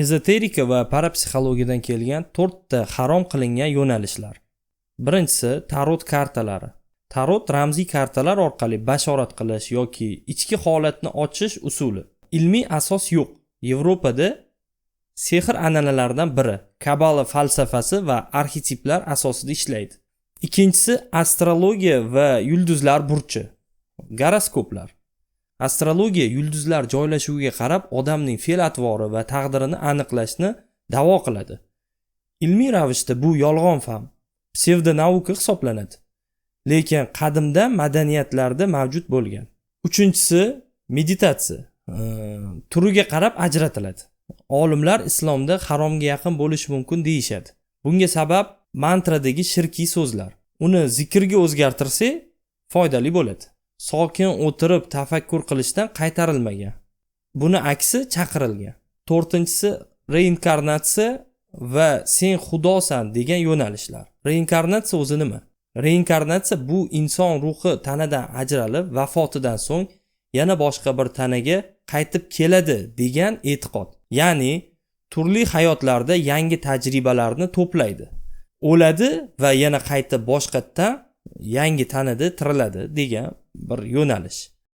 Ezoterika va parapsixologiyadan kelgan 4 ta harom qilingan yo'nalishlar. Birinchisi tarot kartalari. Tarot ramziy kartalar orqali bashorat qilish yoki ichki holatni ochish usuli. Ilmiy asos yo'q. Yevropada sehr an'analaridan biri Kabala falsafasi va arxetiplar asosida ishlaydi. Ikkinchisi astrologiya va yulduzlar burchi. Goroskoplar. Astrologiya yulduzlar joylashuviga qarab odamning fe'l-atvori va taqdirini aniqlashni da'vo qiladi. Ilmiy ravishda bu yolg'on fahm, psevdonauka hisoblanadi. Lekin qadimda madaniyatlarda mavjud bo'lgan. Uchinchisi meditatsiya. Turiga qarab ajratiladi. Olimlar islomda haromga yaqin bo'lishi mumkin deyishadi. Bunga sabab mantradagi shirkiy so'zlar. Uni zikrga o'zgartirsa foydali bo'ladi. Sokin o'tirib tafakkur qilishdan qaytarilmagan. Buni aksi chaqirilgan. To'rtinchisi reinkarnatsiya va sen xudosan degan yo'nalishlar. Reinkarnatsiya o'zi nima? Reinkarnatsiya bu inson ruhi tanadan ajralib vafotidan so'ng yana boshqa bir tanaga qaytib keladi degan e'tiqod. Ya'ni turli hayotlarda yangi tajribalarni to'playdi. O'ladi va yana qaytib boshqatdan yangi tanada tiriladi degan bir yo'nalish.